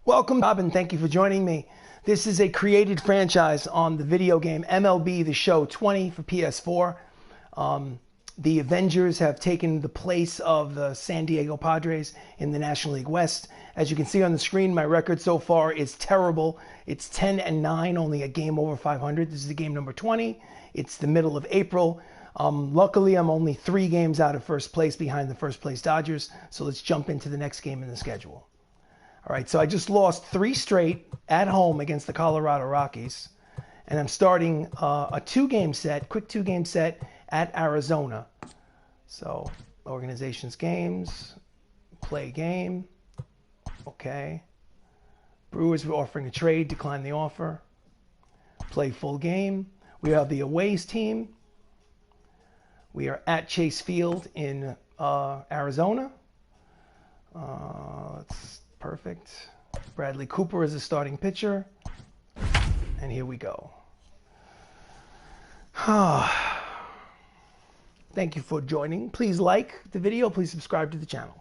Welcome, Robbin. Thank you for joining me. This is a created franchise on the video game MLB The Show 20 for PS4. The Avengers have taken the place of the San Diego Padres in the National League West. As you can see on the screen, my record so far is terrible. It's 10-9, only a game over 500. This is game number 20. It's the middle of April. Luckily, I'm only 3 games out of first place behind the first place Dodgers. So let's jump into the next game in the schedule. All right, so I just lost 3 straight at home against the Colorado Rockies. And I'm starting a 2-game set, quick 2-game set at Arizona. So, organizations games, play game. Okay. Brewers were offering a trade, decline the offer. Play full game. We have the aways team. We are at Chase Field in Arizona. That's perfect. Bradley Cooper is the starting pitcher. And here we go. Thank you for joining. Please like the video. Please subscribe to the channel.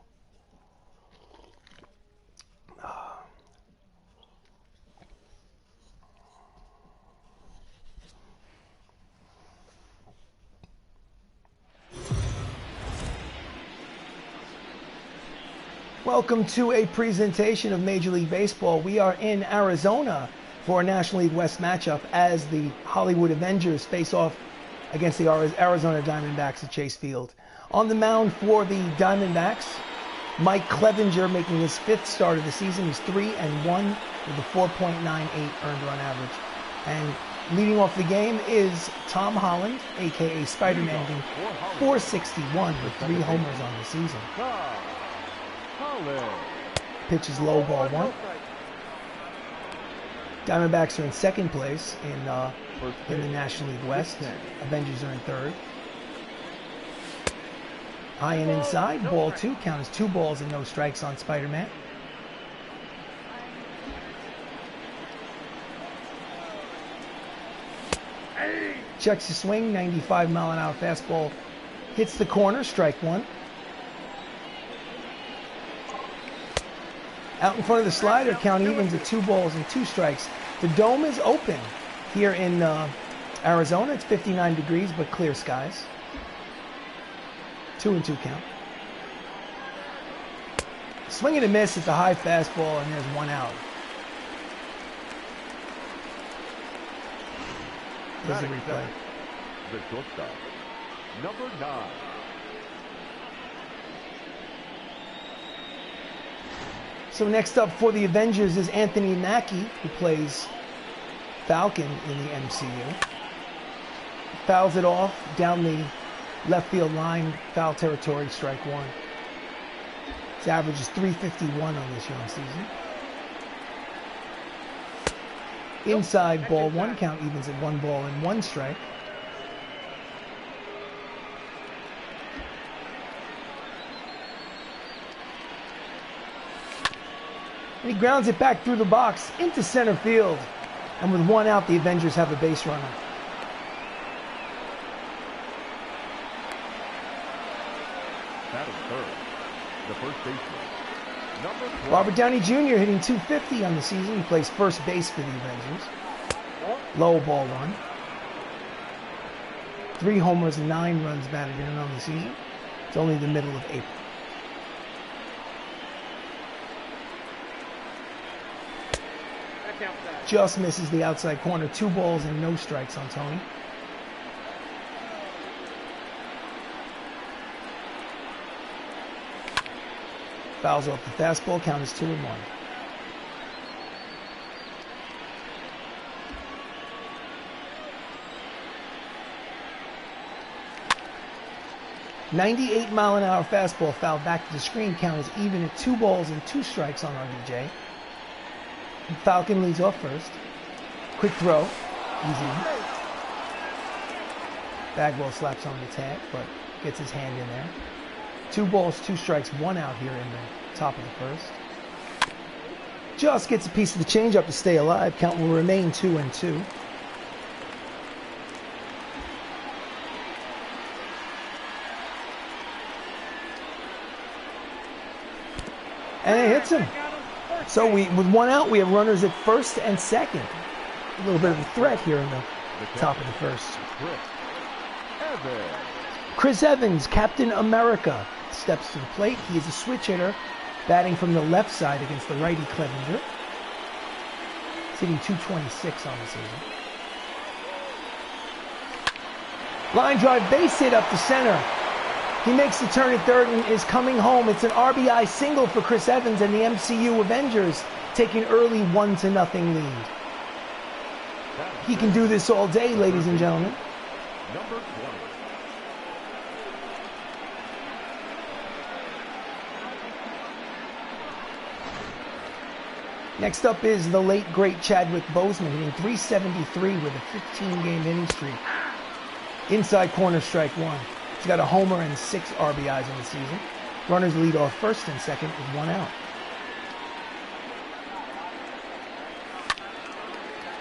Welcome to a presentation of Major League Baseball. We are in Arizona for a National League West matchup as the Hollywood Avengers face off against the Arizona Diamondbacks at Chase Field. On the mound for the Diamondbacks, Mike Clevenger making his 5th start of the season. He's 3-1 with a 4.98 earned run average. And leading off the game is Tom Holland, aka Spider-Man, hitting .461 with 3 homers on the season. Pitch is low, ball 1. Diamondbacks are in 2nd place in the National League West. Avengers are in 3rd. High and inside, ball 2. Count as 2 balls and no strikes on Spider-Man. Checks the swing, 95-mile-an-hour fastball. Hits the corner, strike 1. Out in front of the slider, count evens at 2 balls and 2 strikes. The dome is open here in Arizona. It's 59 degrees, but clear skies. 2-2 count. Swing and a miss at the high fastball, and there's 1 out. There's a replay. The shortstop, number 9. So next up for the Avengers is Anthony Mackie, who plays Falcon in the MCU. Fouls it off down the left field line, foul territory, strike 1. His average is .351 on this young season. Inside, ball 1, count evens at 1 ball and 1 strike. And he grounds it back through the box into center field. And with 1 out, the Avengers have a base runner. Batting 3rd, the first baseman, number 12. Robert Downey Jr. hitting .250 on the season. He plays first base for the Avengers. Low, ball 1. 3 homers and 9 runs batted in on the season. It's only the middle of April. Just misses the outside corner. 2 balls and no strikes on Tony. Fouls off the fastball. Count is 2-1. .98-mile-an-hour fastball fouled back to the screen. Count is even at 2 balls and 2 strikes on RBJ. Falcon leads off first. Quick throw. Easy. Bagwell slaps on the tag, but gets his hand in there. 2 balls, 2 strikes, 1 out here in the top of the first. Just gets a piece of the changeup to stay alive. Count will remain 2-2. And it hits him. So with one out, we have runners at first and second. A little bit of a threat here in the top of the first. Chris Evans, Captain America, steps to the plate. He is a switch hitter, batting from the left side against the righty Clevenger. He's hitting .226 on the season. Line drive, base hit up the center. He makes the turn at third and is coming home. It's an RBI single for Chris Evans, and the MCU Avengers take an early 1-0 lead. He can do this all day, ladies and gentlemen. Number 20. Next up is the late, great Chadwick Boseman, hitting .373 with a 15-game hitting streak. Inside corner, strike one. He's got a homer and 6 RBIs in the season. Runners lead off first and second with 1 out.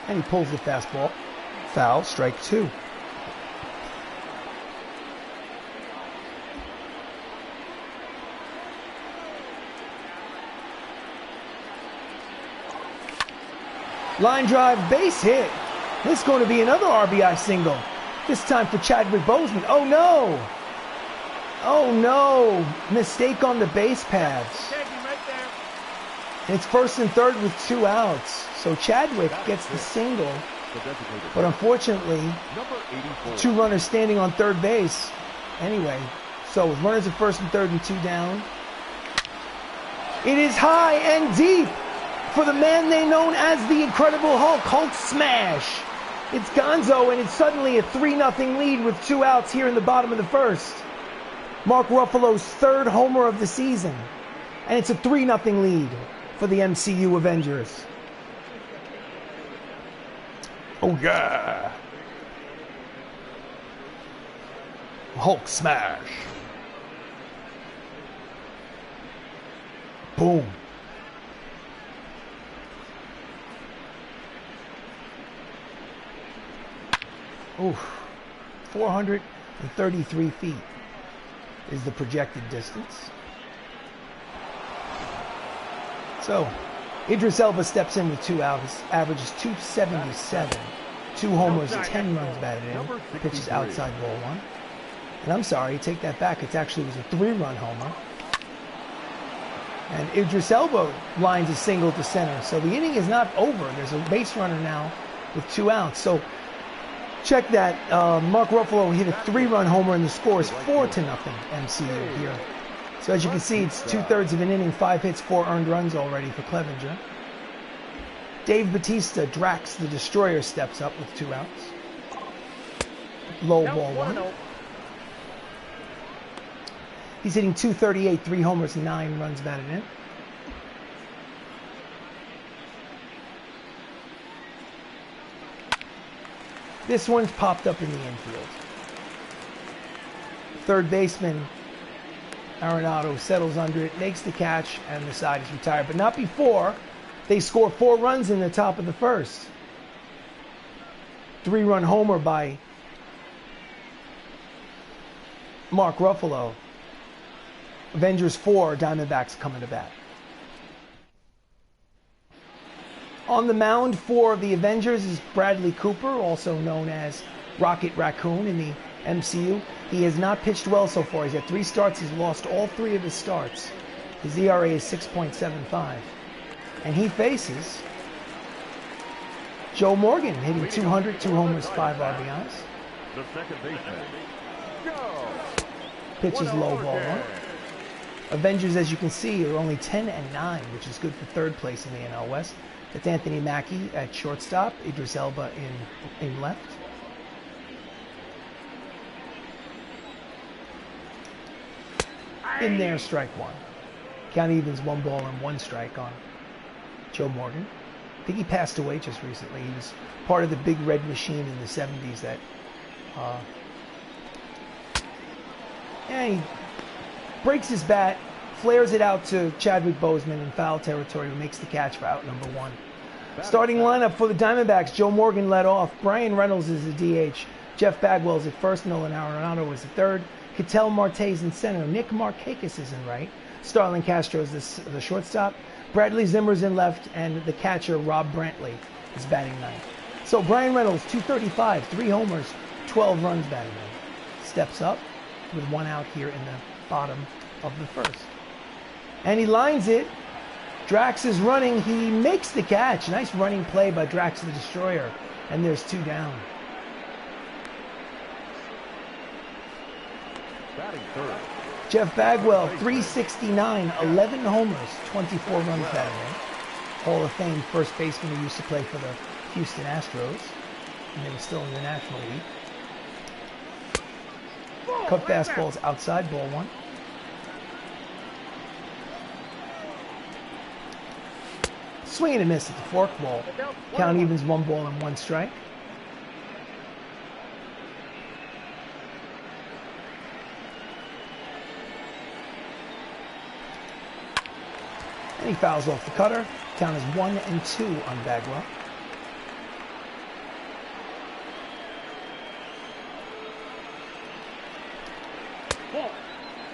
And he pulls the fastball. Foul, strike 2. Line drive, base hit. This is going to be another RBI single. This time for Chadwick Boseman. Oh no! Oh no! Mistake on the base paths. And it's first and third with 2 outs. So Chadwick gets the single. But unfortunately, 2 runners standing on third base. Anyway, so with runners at first and third and 2 down. It is high and deep for the man they known as the Incredible Hulk. Hulk smash. It's Gonzo, and it's suddenly a 3-0 lead with 2 outs here in the bottom of the first. Mark Ruffalo's 3rd homer of the season. And it's a 3-0 lead for the MCU Avengers. Oh yeah! Hulk smash. Boom. Oof. 433 feet is the projected distance. So, Idris Elba steps in with 2 outs, averages .277, 2 homers, 10 runs batted in, pitches outside ball 1. And I'm sorry, take that back, it actually was a 3-run homer. And Idris Elba lines a single to center, so the inning is not over. There's a base runner now with 2 outs. So, check that. Mark Ruffalo hit a 3-run homer, and the score is 4-0 MCU here. So as you can see, it's 2/3 of an inning, 5 hits, 4 earned runs already for Clevenger. Dave Batista, Drax the Destroyer, steps up with 2 outs. Low ball 1. He's hitting .238, 3 homers, 9 runs batted in. This one's popped up in the infield. Third baseman Arenado settles under it, makes the catch, and the side is retired. But not before they score 4 runs in the top of the first. 3-run homer by Mark Ruffalo. Avengers 4, Diamondbacks coming to bat. On the mound for the Avengers is Bradley Cooper, also known as Rocket Raccoon in the MCU. He has not pitched well so far. He's had 3 starts. He's lost all 3 of his starts. His ERA is 6.75. And he faces Joe Morgan, hitting .200, 2 homers, 5 RBIs. The second baseman. Go! Pitches low ball 1. Avengers, as you can see, are only 10-9, which is good for 3rd place in the NL West. That's Anthony Mackie at shortstop, Idris Elba in left. In there, strike 1. Count evens, 1 ball and 1 strike on Joe Morgan. I think he passed away just recently. He was part of the big red machine in the 70s that and he breaks his bat, flares it out to Chadwick Boseman in foul territory, who makes the catch for out number 1. Starting lineup for the Diamondbacks: Joe Morgan led off, Brian Reynolds is the DH, Jeff Bagwell's at first, Nolan Arenado is at third, Ketel Marte's in center, Nick Markakis is in right, Starlin Castro's the shortstop, Bradley Zimmer's in left, and the catcher, Rob Brantley, is batting ninth. So Brian Reynolds, 235, 3 homers, 12 runs batted in. Steps up with 1 out here in the bottom of the first. And he lines it. Drax is running. He makes the catch. Nice running play by Drax the Destroyer. And there's 2 down. Batting third. Jeff Bagwell, 369, 11 homers, 24 runs batted in. Hall of Fame first baseman who used to play for the Houston Astros. And they were still in the National League. Cut fastballs outside, ball 1. Swing and a miss at the fork ball. Count evens 1 ball and 1 strike. And he fouls off the cutter. Count is 1 and 2 on Bagwell.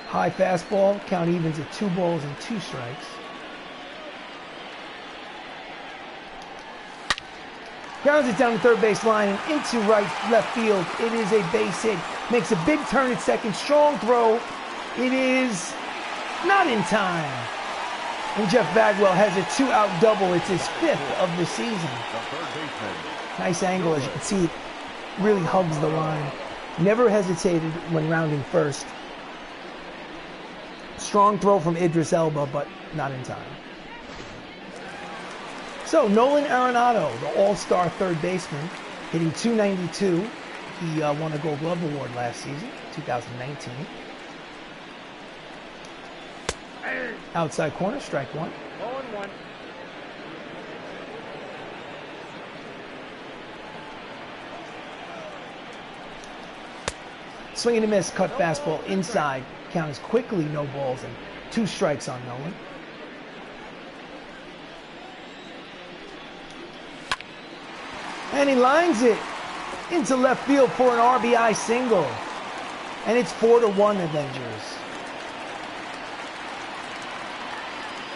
High fastball. Count evens at 2 balls and 2 strikes. Grounds it down the third base line and into left field. It is a base hit. Makes a big turn at second. Strong throw. It is not in time. And Jeff Bagwell has a 2-out double. It's his 5th of the season. Nice angle, as you can see. It really hugs the line. Never hesitated when rounding first. Strong throw from Idris Elba, but not in time. So, Nolan Arenado, the all-star third baseman, hitting .292. He won a Gold Glove Award last season, 2019. Outside corner, strike 1. 0-1. Swing and a miss, cut fastball inside. Count is quickly no balls and 2 strikes on Nolan. And he lines it into left field for an RBI single. And it's 4-1 Avengers.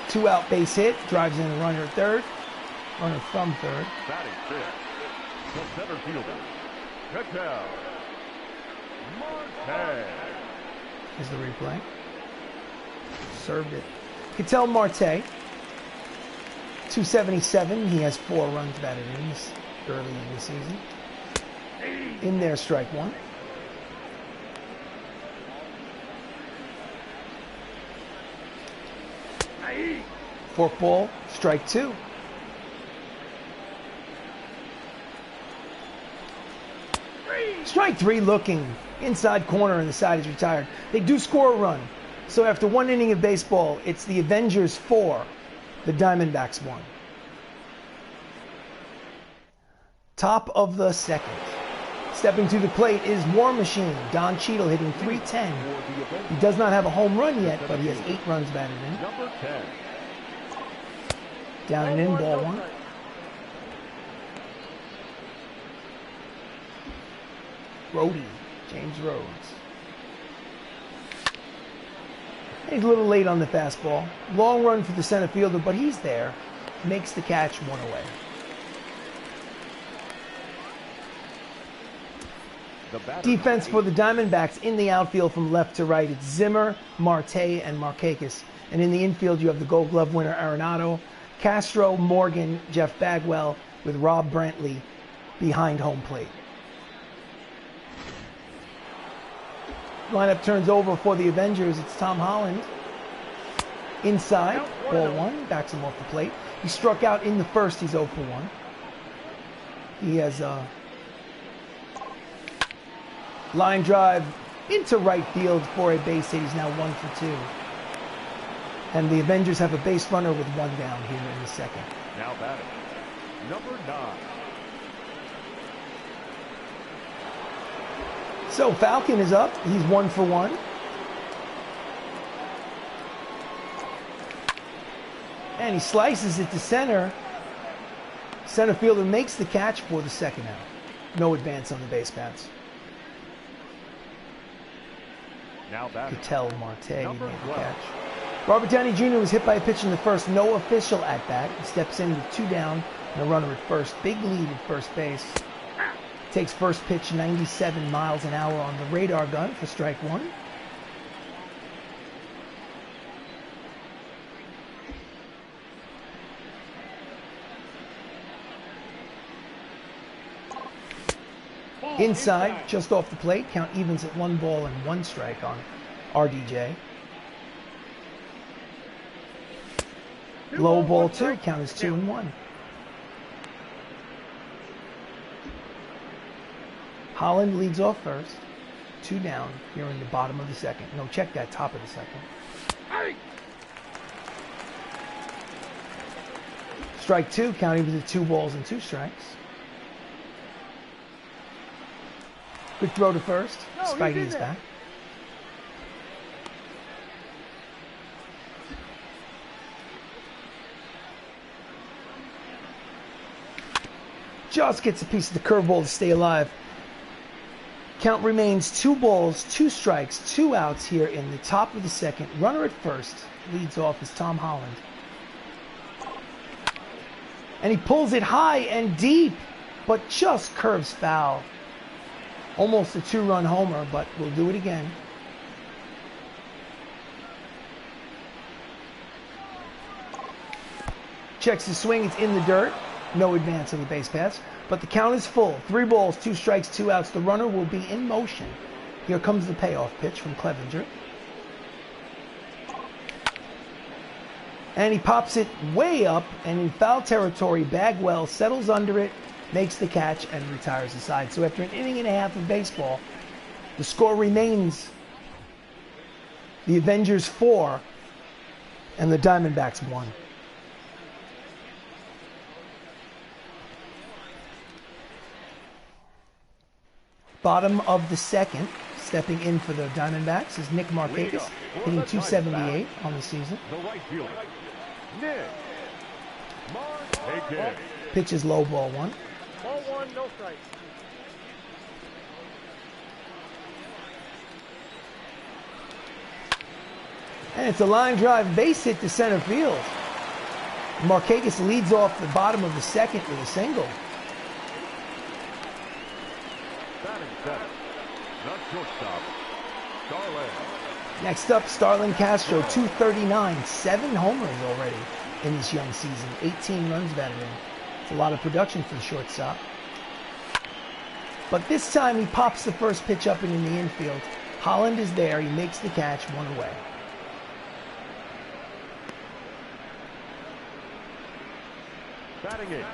2-out base hit, drives in a runner at third, runner from third. Batting fifth. The center fielder, Cheadle. Marte. Here's the replay. Served it. Ketel Marte, 277. He has 4 runs batted in this early in the season. In there, strike 1. Fork ball, strike 2. Strike 3 looking. Inside corner and the side is retired. They do score a run. So after 1 inning of baseball, it's the Avengers 4, the Diamondbacks 1. Top of the second. Stepping to the plate is War Machine. Don Cheadle hitting .310. He does not have a home run yet, but he has 8 runs batted in. Number 10. Down and in, ball 1. Rhodey, James Rhodes. He's a little late on the fastball. Long run for the center fielder, but he's there. Makes the catch, 1 away. Defense for the Diamondbacks in the outfield from left to right. It's Zimmer, Marte, and Markakis. And in the infield, you have the Gold Glove winner Arenado, Castro, Morgan, Jeff Bagwell, with Rob Brantley behind home plate. Lineup turns over for the Avengers. It's Tom Holland. Inside, ball 1, backs him off the plate. He struck out in the first. He's 0 for 1. He has a line drive into right field for a base hit. He's now 1 for 2. And the Avengers have a base runner with 1 down here in the second. Now batting, number 9. So Falcon is up. He's 1 for 1. And he slices it to center. Center fielder makes the catch for the second out. No advance on the base paths. Now batting, Ketel Marte made number the 12. catch. Robert Downey Jr. was hit by a pitch in the first. No official at bat. He steps in with 2 down and a runner at first. Big lead at first base. Takes first pitch 97 miles an hour on the radar gun for strike 1. Inside, just off the plate, count evens at 1 ball and 1 strike on RDJ. Low ball 2, count is 2-1. Holland leads off first, 2 down here in the bottom of the second. No, check that, top of the second. Strike 2, count evens at 2 balls and 2 strikes. Quick throw to first. Spidey is back. Just gets a piece of the curveball to stay alive. Count remains 2 balls, 2 strikes, 2 outs here in the top of the second. Runner at first. Leads off is Tom Holland. And he pulls it high and deep, but just curves foul. Almost a 2-run homer, but we'll do it again. Checks the swing, it's in the dirt. No advance on the base pass, but the count is full. 3 balls, 2 strikes, 2 outs. The runner will be in motion. Here comes the payoff pitch from Clevenger. And he pops it way up, and in foul territory, Bagwell settles under it, makes the catch, and retires the side. So after an inning and a half of baseball, the score remains the Avengers 4 and the Diamondbacks 1. Bottom of the second, stepping in for the Diamondbacks is Nick Markakis, hitting 278 on the season. The right fielder, Nick Markakis. Pitch is low, ball 1. Ball 1, no strikes. And it's a line drive base hit to center field. Markakis leads off the bottom of the second with a single. Batting center, the shortstop, Starlin. Next up, Starlin Castro, 239, 7 homers already in this young season, 18 runs batted in. It's a lot of production for the shortstop. But this time he pops the first pitch up and in the infield. Holland is there, he makes the catch, 1 away. Batting in,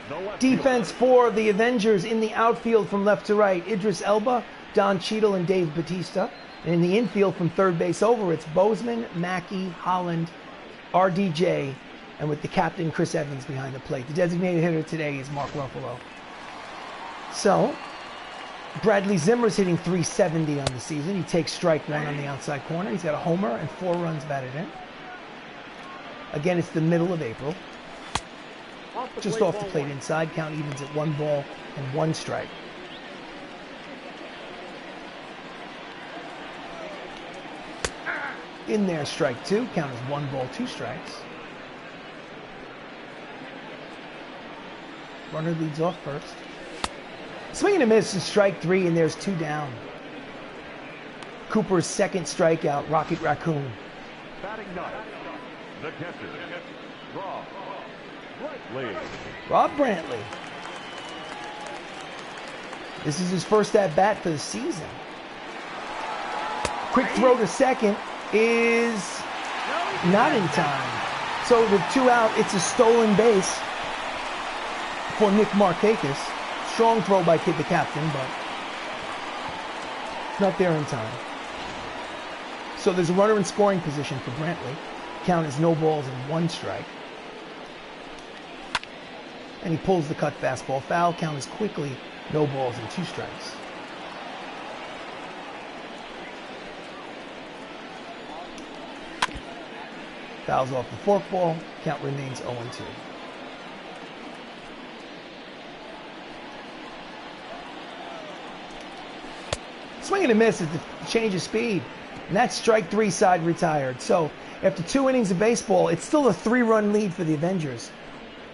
the left Defense for the Avengers in the outfield from left to right, Idris Elba, Don Cheadle, and Dave Batista. And in the infield from third base over, it's Bozeman, Mackey, Holland, RDJ, and with the captain, Chris Evans, behind the plate. The designated hitter today is Mark Ruffalo. So, Bradley Zimmer's hitting 370 on the season. He takes strike 1 on the outside corner. He's got a homer and 4 runs batted in. Again, it's the middle of April. Just off the plate inside, count evens at 1 ball and 1 strike. In there, strike 2, count as 1 ball, 2 strikes. Runner leads off first. Swing and a miss is strike 3, and there's 2 down. Cooper's second strikeout, Rocket Raccoon. Batting 9, the catcher, Rob Brantley. This is his first at-bat for the season. Quick throw to second is not in time. So with 2 out, it's a stolen base for Nick Markakis. Strong throw by Kid the captain, but not there in time. So there's a runner in scoring position for Brantley. Count is no balls and 1 strike. And he pulls the cut fastball foul. Count is quickly no balls and 2 strikes. Fouls off the forkball. Count remains 0-2. Swing and a miss at the change of speed. And that's strike 3, side retired. So after 2 innings of baseball, it's still a 3-run lead for the Avengers.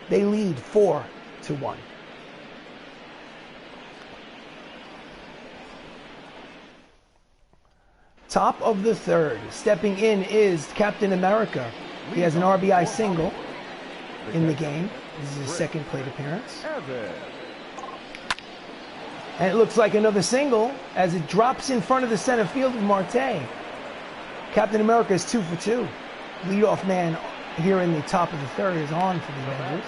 They lead 4-1. Top of the third. Stepping in is Captain America. He has an RBI single in the game. This is his second plate appearance. And it looks like another single as it drops in front of the center field of Marte. Captain America is 2 for 2. Leadoff man here in the top of the third is on for the Avengers.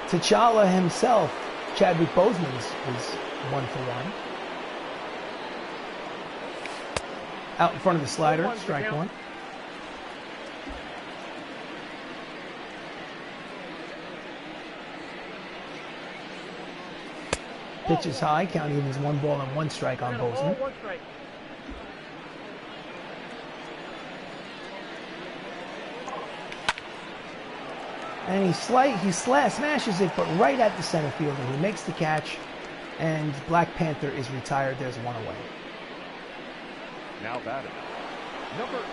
T'Challa himself, Chadwick Boseman, is 1 for 1. Out in front of the slider, strike 1. Pitch is high, count even is 1 ball and 1 strike on Boseman. And he smashes it, but right at the center fielder. He makes the catch, and Black Panther is retired. There's 1 away. Now batting.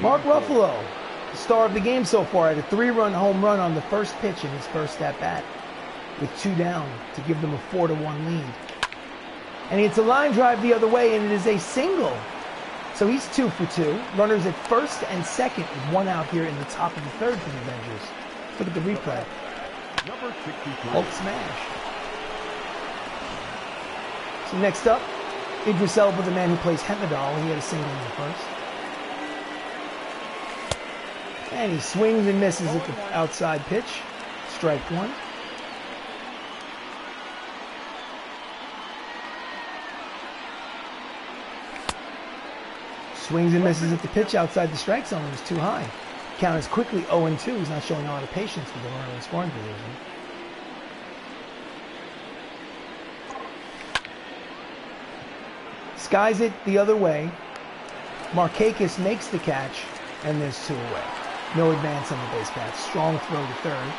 Mark Ruffalo, the star of the game so far, had a 3-run home run on the first pitch in his first at-bat, with 2 down to give them a 4-1 lead. And it's a line drive the other way, and it is a single. So he's 2 for 2. Runners at first and second with 1 out here in the top of the third for the Avengers. Look at the replay. Hulk smash. So next up, Idris Elba, the man who plays Hemedal. He had a single in the first. And he swings and misses at the outside pitch. Strike 1. Swings and misses at the pitch outside the strike zone. It was too high. Count is quickly 0-2. He's not showing a lot of patience with the runner in scoring position. Skies it the other way. Markakis makes the catch, and there's 2 away. No advance on the base path. Strong throw to third.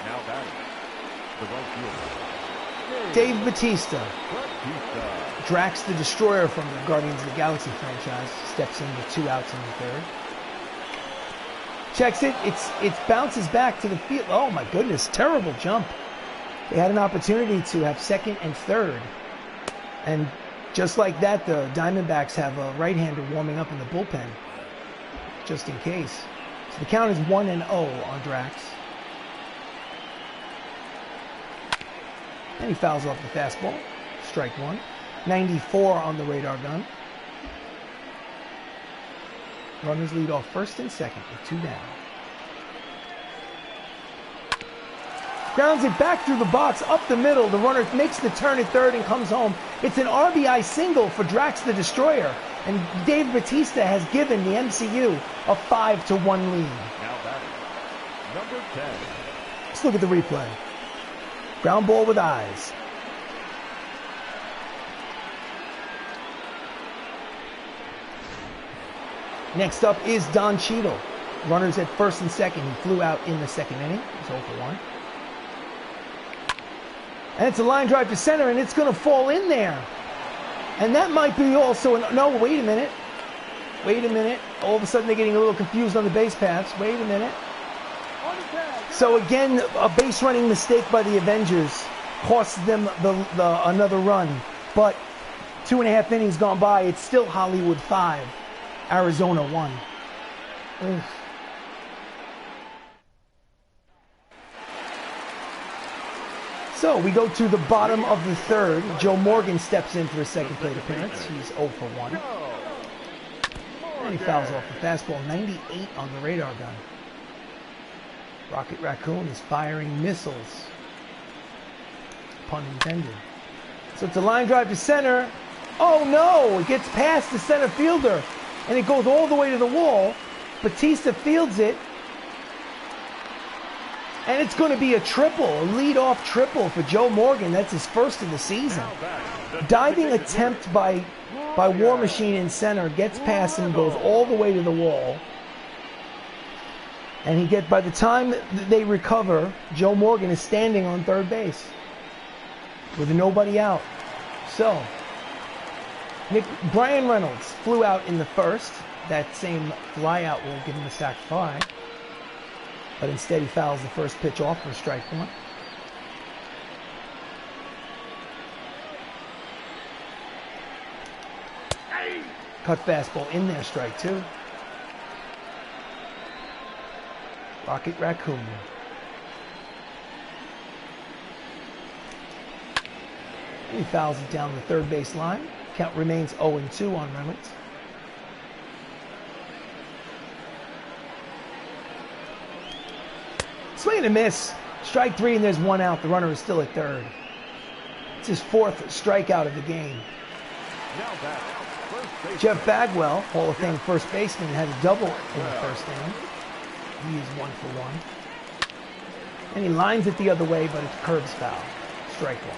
Now batting. The right fielder. Dave Batista. Drax the Destroyer from the Guardians of the Galaxy franchise steps in with 2 outs in the third. Checks it. It bounces back to the field. Oh my goodness, terrible jump. They had an opportunity to have second and third. And just like that, the Diamondbacks have a right-hander warming up in the bullpen, just in case. So the count is 1-0 on Drax. And he fouls off the fastball. Strike 1. 94 on the radar gun. Runners lead off first and second with 2 down. Grounds it back through the box, up the middle. The runner makes the turn at third and comes home. It's an RBI single for Drax the Destroyer. And Dave Batista has given the MCU a 5-1 lead. Now batting. Number 10. Let's look at the replay. Ground ball with eyes. Next up is Don Cheadle. Runners at first and second. He flew out in the second inning. He's 0 for 1. And it's a line drive to center, and it's going to fall in there. And that might be also no, wait a minute. Wait a minute. All of a sudden they're getting a little confused on the base paths. Wait a minute. So again, a base running mistake by the Avengers costs them another run. But 2.5 innings gone by, it's still Hollywood 5, Arizona 1. Ugh. So we go to the bottom of the third. Joe Morgan steps in for his second plate appearance. He's 0 for 1. And he fouls off the fastball. 98 on the radar gun. Rocket Raccoon is firing missiles. Pun intended. So it's a line drive to center. Oh no! It gets past the center fielder. And it goes all the way to the wall. Batista fields it. And it's going to be a triple, a lead-off triple for Joe Morgan. That's his first of the season. Diving attempt by War Machine in center, gets past him, goes all the way to the wall. And by the time they recover, Joe Morgan is standing on third base. with nobody out. So, Brian Reynolds flew out in the first. That same flyout will give him a sac fly. But instead he fouls the first pitch off for strike one. Cut fastball in there, strike two. Rocket Raccoon. And he fouls it down the third base line. Count remains 0-2 on Reynolds. Swing and a miss. Strike three, and there's one out. The runner is still at third. It's his fourth strikeout of the game. Jeff Bagwell, Hall of Fame first baseman, had a double in the first inning. He is 1 for 1. And he lines it the other way, but it's curves foul. Strike one.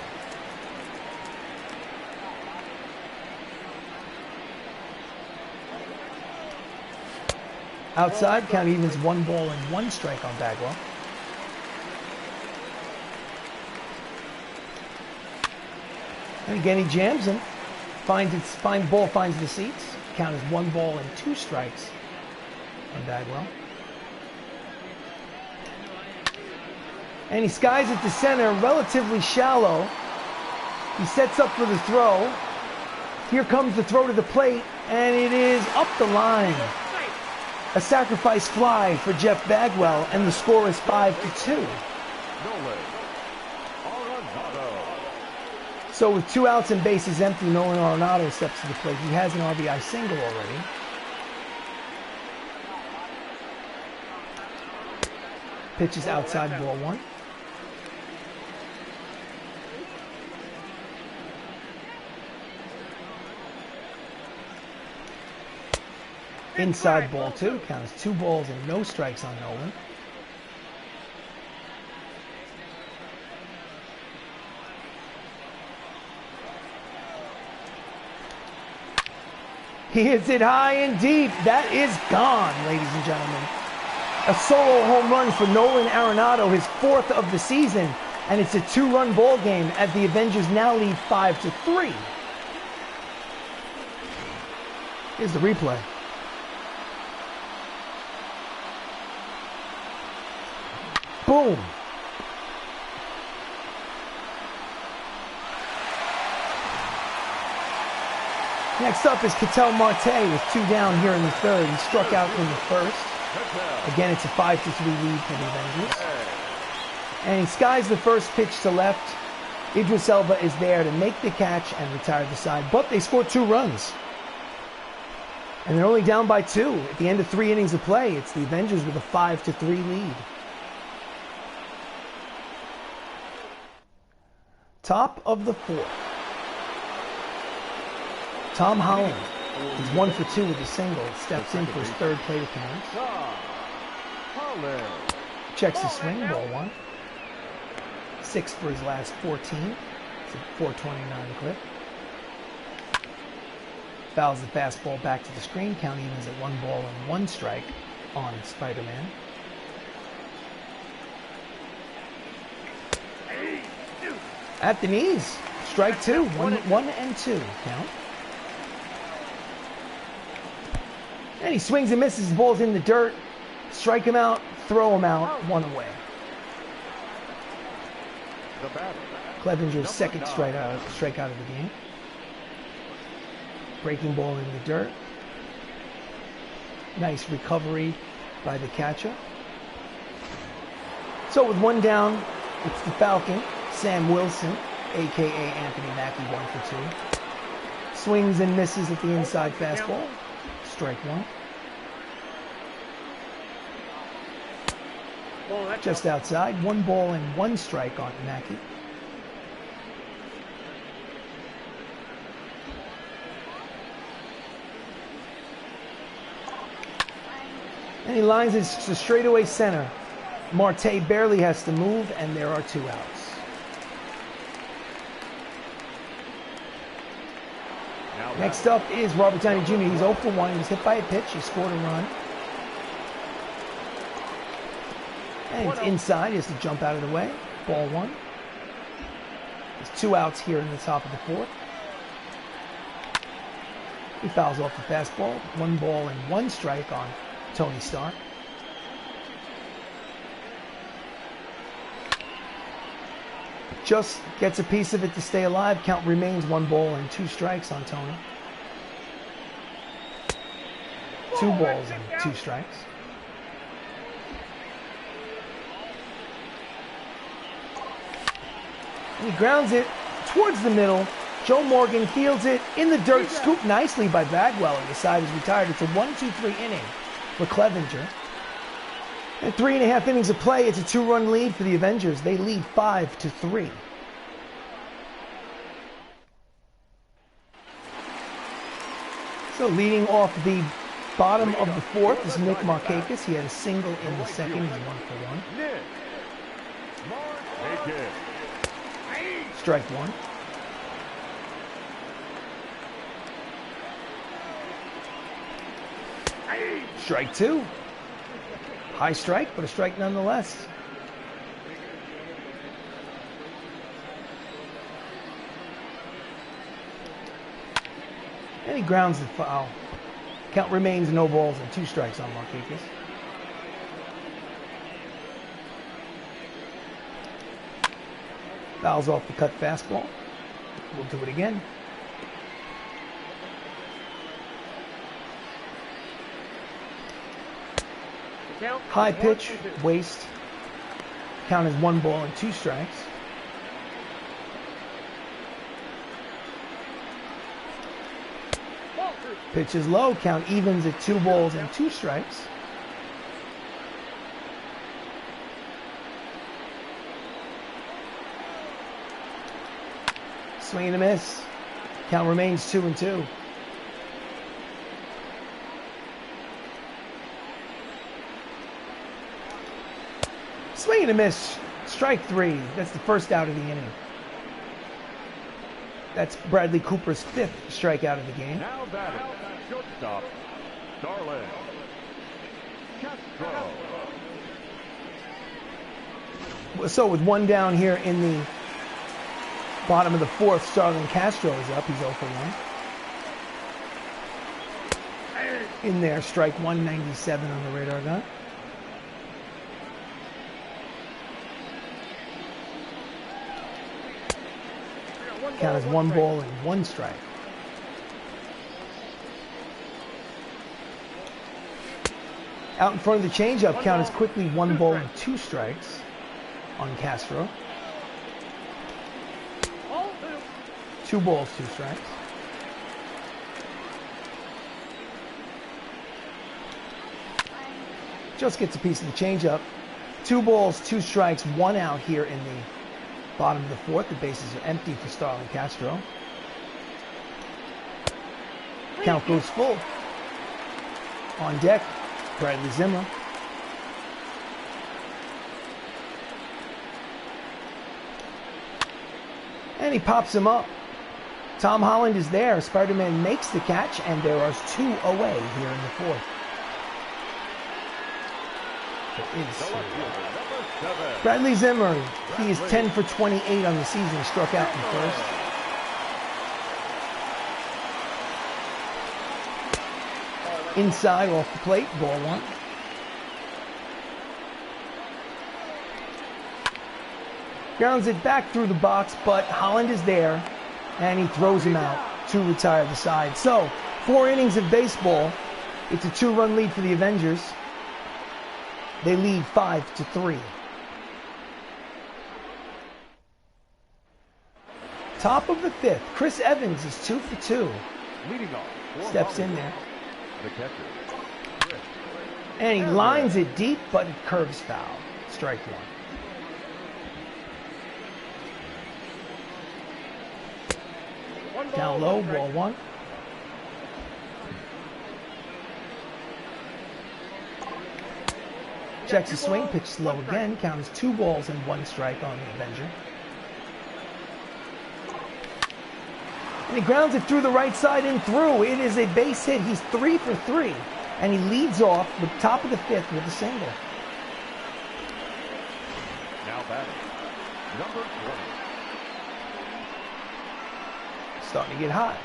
Outside, count evens 1 ball and 1 strike on Bagwell. And again, he jams him. Ball finds the seats. Count is 1 ball and 2 strikes on Bagwell. And he skies it to center, relatively shallow. He sets up for the throw. Here comes the throw to the plate, and it is up the line. A sacrifice fly for Jeff Bagwell, and the score is 5-2. So with 2 outs and bases empty, Nolan Arenado steps to the plate. He has an RBI single already. Pitches outside, ball one. Inside, ball two. Count is 2 balls and no strikes on Nolan. He hits it high and deep. That is gone, ladies and gentlemen. A solo home run for Nolan Arenado, his 4th of the season. And it's a 2-run ball game as the Avengers now lead 5-3. Here's the replay. Boom. Next up is Ketel Marte with 2 down here in the third. He struck out in the first. Again, it's a 5-3 lead for the Avengers. And he skies the first pitch to left. Idris Elba is there to make the catch and retire the side. But they scored 2 runs. And they're only down by 2. At the end of 3 innings of play, it's the Avengers with a 5-3 lead. Top of the 4th. Tom Holland is 1 for 2 with a single. Steps in for his 3rd plate appearance. Checks the swing, ball 1. 6 for his last 14. It's a 429 clip. Fouls the fastball back to the screen. Count evens at 1 ball and 1 strike on Spider-Man. At the knees. Strike 2. 1 and 2 count. And he swings and misses. The ball's in the dirt. Strike him out. Throw him out. 1 away. Clevenger's 2nd strikeout of the game. Breaking ball in the dirt. Nice recovery by the catcher. So with 1 down, it's the Falcon, Sam Wilson, a.k.a. Anthony Mackie, 1 for 2. Swings and misses at the inside fastball. Strike 1. Just outside. 1 ball and 1 strike on Mackie. And he lines it to straightaway center. Marte barely has to move, and there are 2 outs. Next up is Robert Downey Jr. He's 0 for 1. He was hit by a pitch. He scored a run. And it's inside. He has to jump out of the way. Ball 1. There's 2 outs here in the top of the 4th. He fouls off the fastball. 1 ball and 1 strike on Tony Stark. Just gets a piece of it to stay alive. Count remains 1 ball and 2 strikes on Tony. 2 balls and 2 strikes. And he grounds it towards the middle. Joe Morgan fields it in the dirt, scooped nicely by Bagwell, and the side is retired. It's a 1-2-3 inning for Clevenger. And 3.5 innings of play, it's a 2-run lead for the Avengers. They lead 5-3. So leading off the bottom of the 4th is Nick Markakis. He had a single in the 2nd. He's 1 for 1. Strike 1. Strike 2. High strike, but a strike nonetheless. And he grounds the foul. Count remains no balls and 2 strikes on Markakis. Fouls off the cut fastball. We'll do it again. High pitch, waste. Count is 1 ball and 2 strikes. Pitch is low. Count evens at 2 balls and 2 strikes. Swing and a miss. Count remains 2-2. Swing and a miss. Strike 3. That's the first out of the inning. That's Bradley Cooper's 5th strikeout of the game. Now batting, shortstop, Starlin Castro. So with 1 down here in the bottom of the 4th, Starlin Castro is up. He's 0 for 1. In there, strike 197 on the radar gun. Count is 1 ball and 1 strike. Out in front of the changeup, count is quickly 1 ball and 2 strikes on Castro. 2 balls, 2 strikes. Just gets a piece of the changeup. 2 balls, 2 strikes, 1 out here in the bottom of the 4th. The bases are empty for Starlin Castro. Count goes full. On deck, Bradley Zimmer. And he pops him up. Tom Holland is there. Spider-Man makes the catch, and there are 2 away here in the 4th. There is 2. Bradley Zimmer, he is 10 for 28 on the season. He struck out in the 1st. Inside off the plate, ball 1. Grounds it back through the box, but Holland is there, and he throws him out to retire the side. So, 4 innings of baseball. It's a 2-run lead for the Avengers. They lead 5-3. Top of the 5th, Chris Evans is 2 for 2. Leading off, Steps in there. the catcher. And he lines it deep, but it curves foul. Strike 1. Down low, ball 1. Checks a swing, pitch slow again. Count is 2 balls and 1 strike on the Avenger. And he grounds it through the right side and through. It is a base hit. He's 3 for 3. And he leads off the top of the 5th with a single. Now batting, number 20, starting to get hot.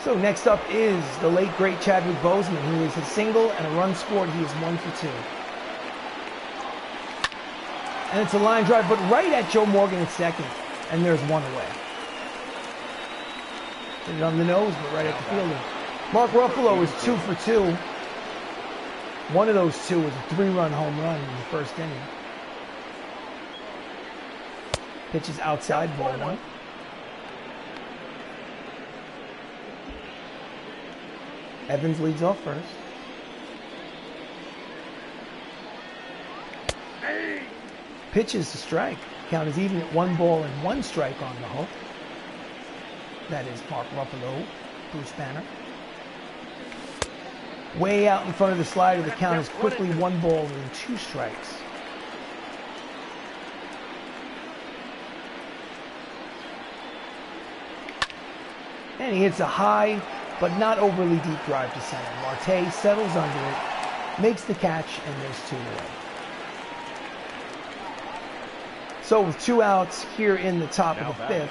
So next up is the late great Chadwick Boseman, who is a single and a run scored. He is 1 for 2. And it's a line drive, but right at Joe Morgan at second, and there's one away. Hit it on the nose, but right at the fielder. Mark Ruffalo is 2 for 2. One of those two was a 3-run home run in the first inning. Pitches outside, ball 1. Evans leads off first. Pitches to strike. Count is even at 1 ball and 1 strike on the hook. That is Mark Ruffalo, Bruce Banner. Way out in front of the slider, the count is quickly 1 ball and 2 strikes. And he hits a high, but not overly deep drive to center. Marte settles under it, makes the catch, and there's 2 away. So with 2 outs here in the top of the 5th,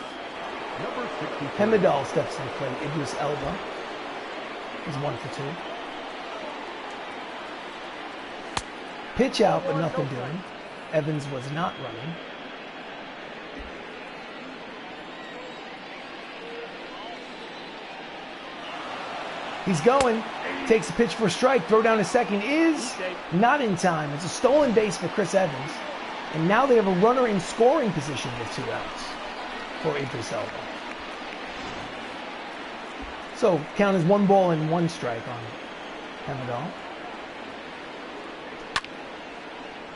Hemedal steps in play. Idris Elba is 1 for 2. Pitch out, but nothing doing. Evans was not running. He's going. Takes a pitch for a strike. Throw down to second is not in time. It's a stolen base for Chris Evans. And now they have a runner in scoring position with 2 outs for Idris Elba. So count is 1 ball and 1 strike on Hemedal.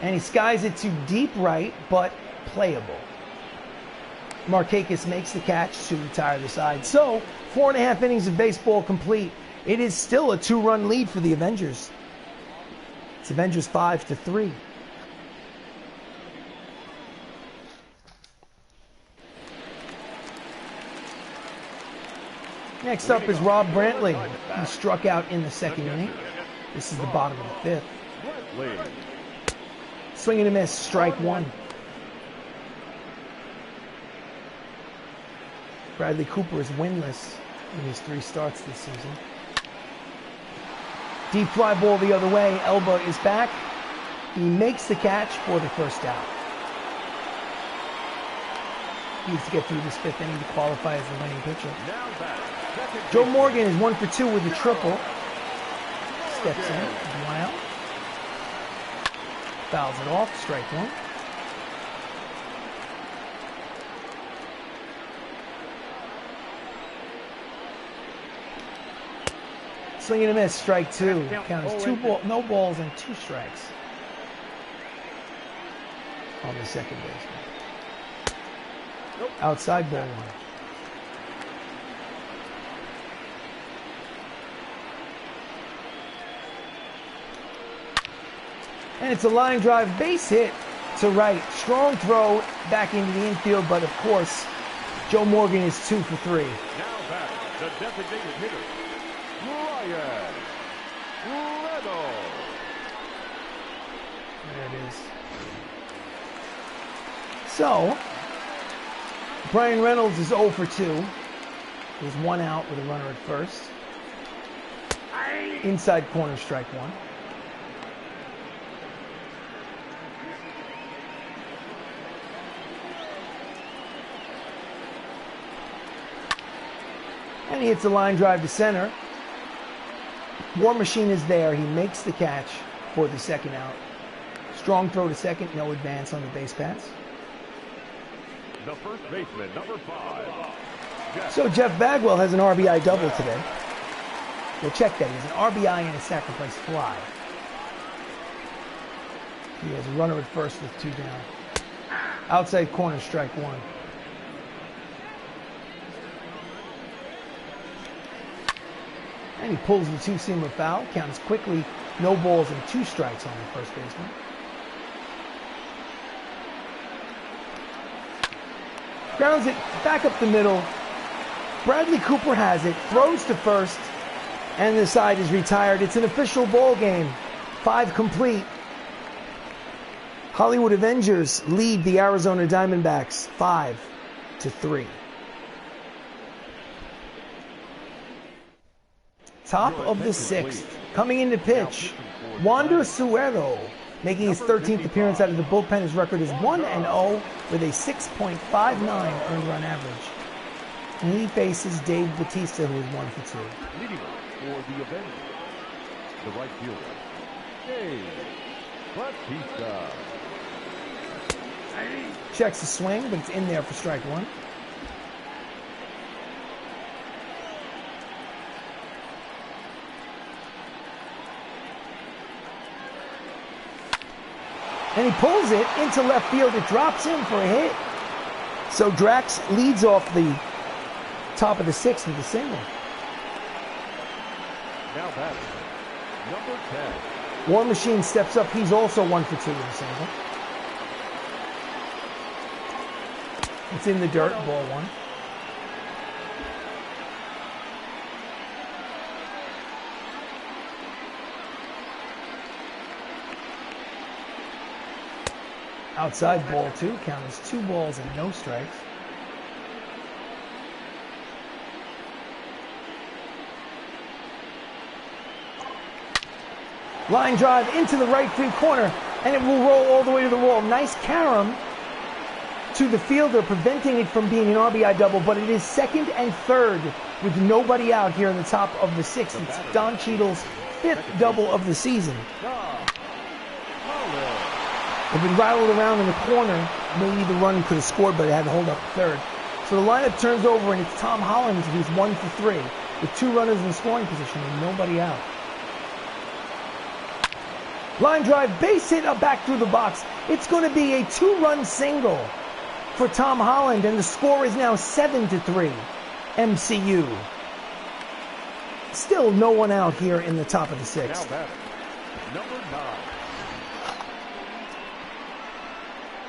And he skies it to deep right, but playable. Markakis makes the catch to retire the side. So 4.5 innings of baseball complete. It is still a 2-run lead for the Avengers. It's Avengers 5-3. Next up is Rob Brantley, who struck out in the 2nd inning. This is the bottom of the 5th. Swing and a miss, strike 1. Bradley Cooper is winless in his 3 starts this season. Deep fly ball the other way. Elba is back. He makes the catch for the first out. He needs to get through this 5th inning to qualify as the winning pitcher. Joe Morgan is 1 for 2 with a triple. Steps in, 1 out. Fouls it off, strike 1. Swing and a miss, strike 2. Count is no balls and 2 strikes on the second baseman. Outside ball 1. And it's a line drive base hit to right. Strong throw back into the infield, but of course, Joe Morgan is 2 for 3. Now back, the designated hitter, Ryan Reynolds. There it is. So, Brian Reynolds is 0 for 2. There's 1 out with a runner at first. Inside corner, strike 1. And he hits a line drive to center. War Machine is there. He makes the catch for the 2nd out. Strong throw to second. No advance on the base pass. The first baseman, number 5. So Jeff Bagwell has an RBI double today. We'll check that. He has an RBI and a sacrifice fly. He has a runner at first with 2 down. Outside corner, strike 1. And he pulls the 2-seamer foul. Counts quickly. No balls and 2 strikes on the first baseman. Grounds it back up the middle. Bradley Cooper has it. Throws to first. And the side is retired. It's an official ball game. 5 complete. Hollywood Avengers lead the Arizona Diamondbacks 5-3. Top of the sixth. Coming into pitch, Wander Suero, making his 13th appearance out of the bullpen. His record is 1-0 with a 6.59 earned run average. And he faces Dave Batista, who is 1 for 2. Leading off for the Avengers, the right fielder, Dave Batista. Checks the swing, but it's in there for strike one. And he pulls it into left field. It drops in for a hit. So Drax leads off the top of the sixth with a single. Now batting, number 10. War Machine steps up. He's also 1 for 2 with a single. It's in the dirt, ball one. Outside, ball two. Count as 2 balls and no strikes. Line drive into the right field corner, and it will roll all the way to the wall. Nice carom to the fielder, preventing it from being an RBI double, but it is second and third with nobody out here in the top of the sixth. It's Don Cheadle's 5th double of the season. If it rattled around in the corner, maybe the run could have scored, but it had to hold up third. So the lineup turns over, and it's Tom Holland, who's 1 for 3, with 2 runners in scoring position and nobody out. Line drive, base hit, back through the box. It's going to be a 2-run single for Tom Holland, and the score is now 7-3, MCU. Still no one out here in the top of the sixth. Now number 9.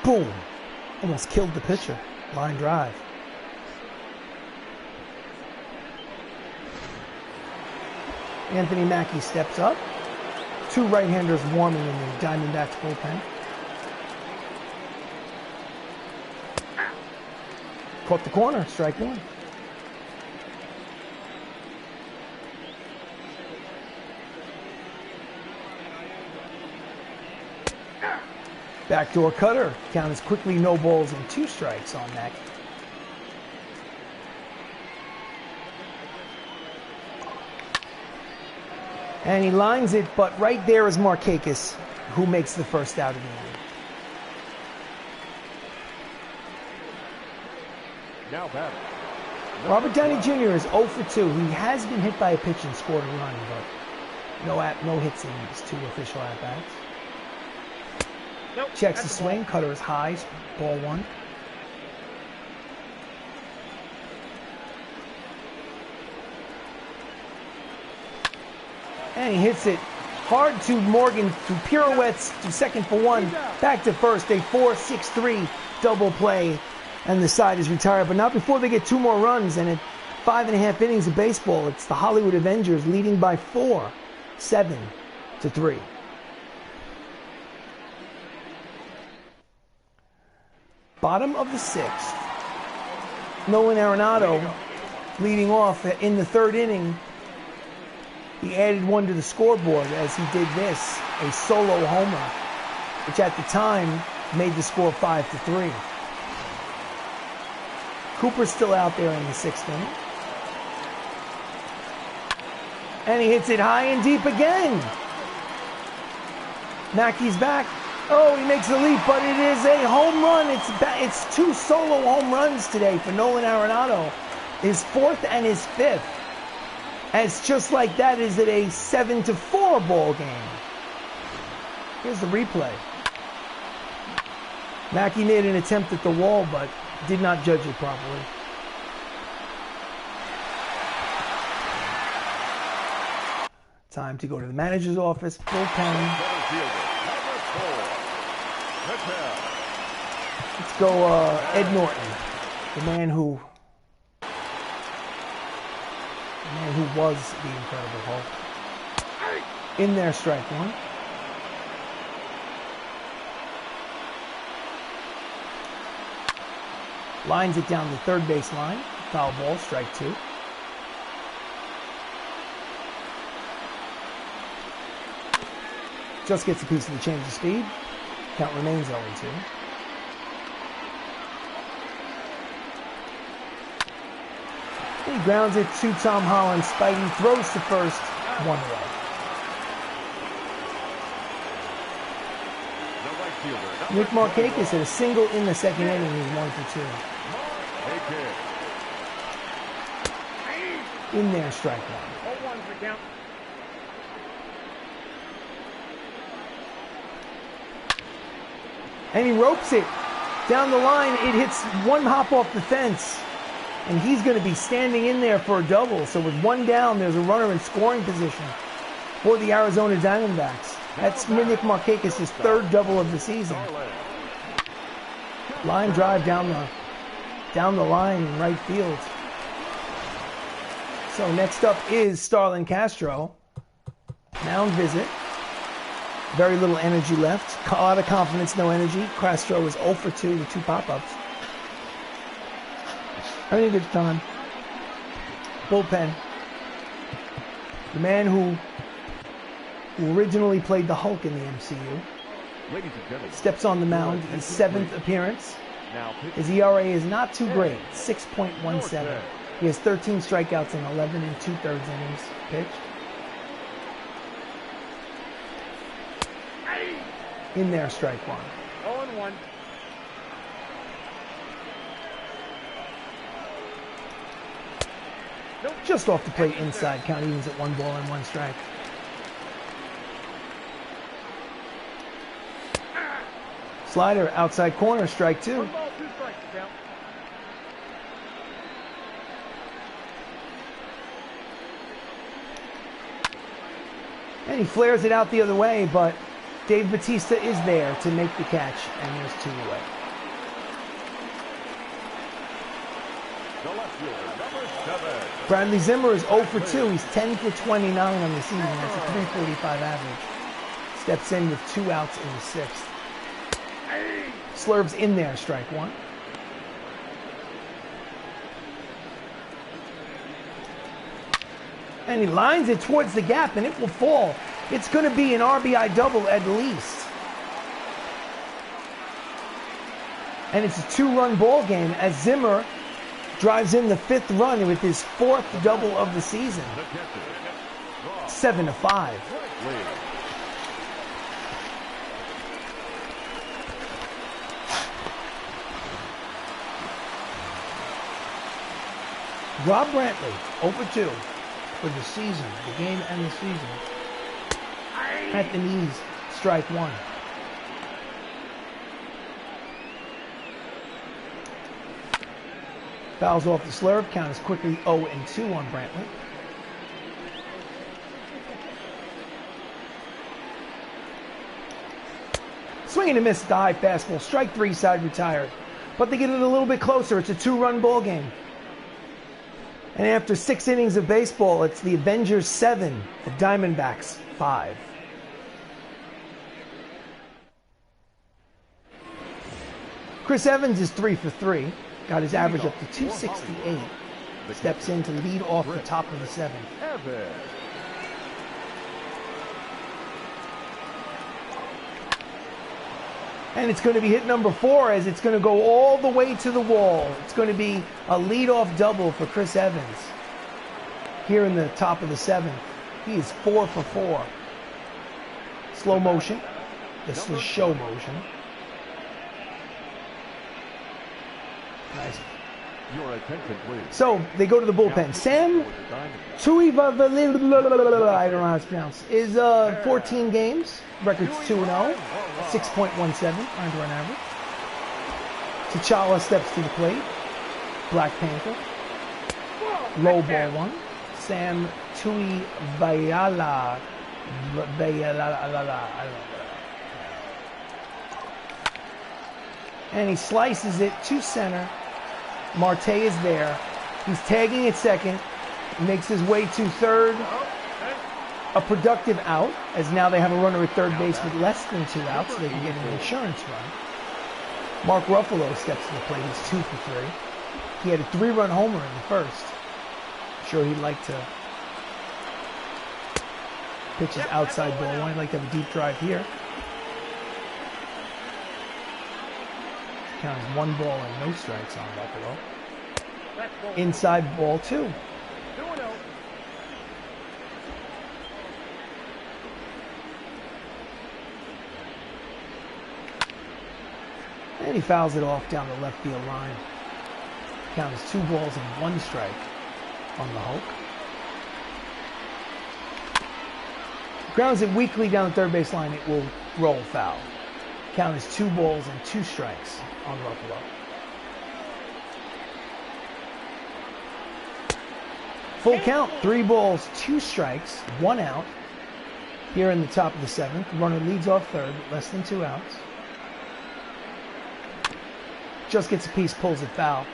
Boom. Almost killed the pitcher. Line drive. Anthony Mackie steps up. 2 right-handers warming in the Diamondbacks bullpen. Caught the corner, strike one. Backdoor cutter. Count is quickly no balls and 2 strikes on Mackie. And he lines it, but right there is Markakis, who makes the first out of the inning. Now batting, Robert Downey Jr. is 0 for 2. He has been hit by a pitch and scored a run, but no hits in his 2 official at-bats. Nope, Checks the swing, cutter is high, ball one. And he hits it hard to Morgan, who pirouettes to second for 1, back to first, a 4-6-3 double play, and the side is retired. But not before they get 2 more runs, and at 5.5 innings of baseball, it's the Hollywood Avengers leading by 4, 7-3. Bottom of the 6th. Nolan Arenado leading off in the 3rd inning. He added 1 to the scoreboard as he did this, a solo homer, which at the time made the score 5-3. Cooper's still out there in the 6th inning. And he hits it high and deep again. Mackey's back. Oh, he makes the leap, but it is a home run. It's 2 solo home runs today for Nolan Arenado. His 4th and his 5th. And it's just like that, is it a 7-4 ball game. Here's the replay. Mackey made an attempt at the wall, but did not judge it properly. Time to go to the manager's office, bullpen. Let's go Ed Norton, the man who was the Incredible Hulk. In there, strike one. Lines it down the third base line. Foul ball, strike two. Just gets a piece of the change of speed. Count remains 0-2. He grounds it to Tom Holland. Spidey throws to first. 1 away. Nick Markakis hit a single in the second inning. He's 1 for 2. In there, strike one. 0-1 for count. And he ropes it down the line. It hits one hop off the fence. And he's going to be standing in there for a double. So with one down, there's a runner in scoring position for the Arizona Diamondbacks. That's Nick Markakis' third double of the season. Line drive down the line in right field. So next up is Starlin Castro. Mound visit. Very little energy left. A lot of confidence, no energy. Castro is 0 for 2 with 2 pop-ups. Having a good time. Bullpen. The man who originally played the Hulk in the MCU. Steps on the mound. His 7th appearance. His ERA is not too great. 6.17. He has 13 strikeouts in 11 2/3 innings pitched. In there, strike one. 0-1. Nope. Just off the plate inside. Count evens at 1 ball and 1 strike. Slider outside corner, strike 2. 1 ball, 2 strikes, count. And he flares it out the other way, but Dave Batista is there to make the catch, and there's 2 away. The left fielder, number 7. Bradley Zimmer is 0 for 2. He's 10 for 29 on the season. That's a 345 average. Steps in with 2 outs in the 6th. Slurves in there, strike 1. And he lines it towards the gap, and it will fall. It's going to be an RBI double at least. And it's a 2-run ball game as Zimmer drives in the 5th run with his 4th double of the season. 7-5. Rob Brantley, 0 for 2 for the season, the game and the season. At the knees, strike 1. Fouls off the slurve, count is quickly 0-2 on Brantley. Swing and a miss, the high fastball, strike 3, side retired. But they get it a little bit closer, it's a 2-run ball game. And after 6 innings of baseball, it's the Avengers 7, the Diamondbacks 5. Chris Evans is 3 for 3. Got his average up to 268. Steps in to lead off the top of the 7th. And it's going to be hit number 4 as it's going to go all the way to the wall. It's going to be a leadoff double for Chris Evans here in the top of the 7th. He is 4 for 4. Slow motion. This is show motion. Nice. Your attention, please. So they go to the bullpen. Sam Tuiva, I don't know how it's pronounced, is 14 games. Record's 2-0, 6.17 earned run average. T'Challa steps to the plate. Black Panther. Low ball 1. Sam Tuiva, and he slices it to center. Marte is there. He's tagging at second. Makes his way to third. A productive out, as now they have a runner at third base with less than 2 outs, so they can get an insurance run. Mark Ruffalo steps to the plate. He's 2 for 3. He had a 3-run homer in the first. I'm sure he'd like to Pitch is outside ball one. I'd like to have a deep drive here. Count as 1 ball and no strikes on Ruffalo. Inside ball 2. 2-0. And he fouls it off down the left field line. Count as 2 balls and 1 strike on the Hulk. Grounds it weakly down the third base line, it will roll foul. Count as 2 balls and 2 strikes on Ruffalo. Full count, 3 balls, 2 strikes, 1 out. Here in the top of the 7th, runner leads off third, less than 2 outs. Just gets a piece, pulls it foul.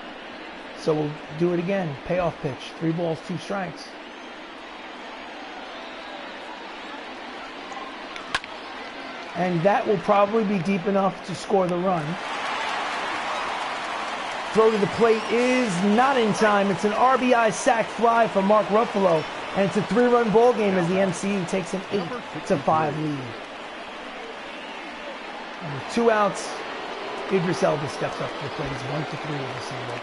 So we'll do it again. Payoff pitch, 3 balls, 2 strikes. And that will probably be deep enough to score the run. Throw to the plate is not in time. It's an RBI sac fly for Mark Ruffalo. And it's a 3-run ball game as the MCU takes an 8-5 lead. And with 2 outs, Idris Elba steps up to the plate. He's 1-3 with a single.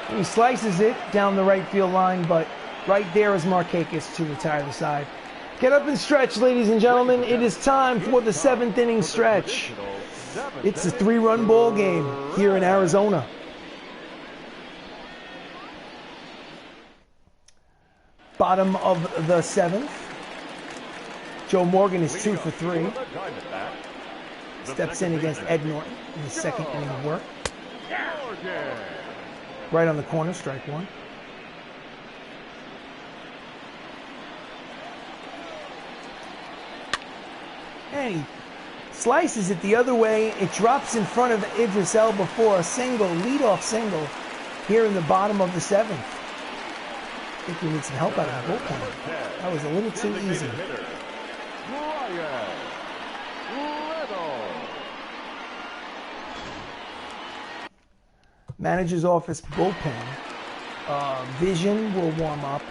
And he slices it down the right field line, but right there is Markakis to retire the side. Get up and stretch, ladies and gentlemen. It is time for the 7th inning stretch. It's a 3-run ball game here in Arizona. Bottom of the 7th. Joe Morgan is 2 for 3. Steps in against Ed Norton in his 2nd inning of work. Right on the corner, strike 1. And he slices it the other way. It drops in front of Idris Elba for a single, leadoff single here in the bottom of the 7th. I think we need some help out of the bullpen. That was a little too easy. Manager's office bullpen. Vision will warm up,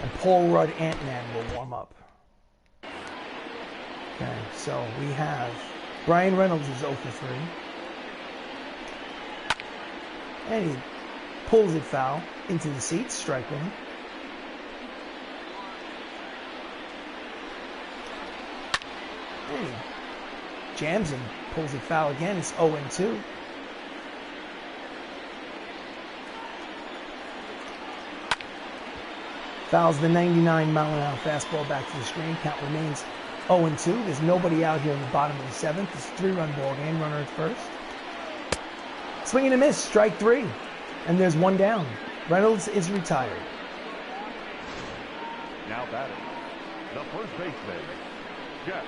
and Paul Rudd Ant-Man will warm up. Okay, so we have Brian Reynolds is 0 for 3. And he pulls it foul into the seats, strike 1. And he jams him, pulls it foul again. It's 0-2. Fouls the 99-mile-an-hour fastball back to the screen. Count remains 0-2. There's nobody out here in the bottom of the 7th. It's a 3-run ball game. Runner at first. Swing and a miss. Strike 3. And there's 1 down. Reynolds is retired. Now batting, the first baseman, Jeff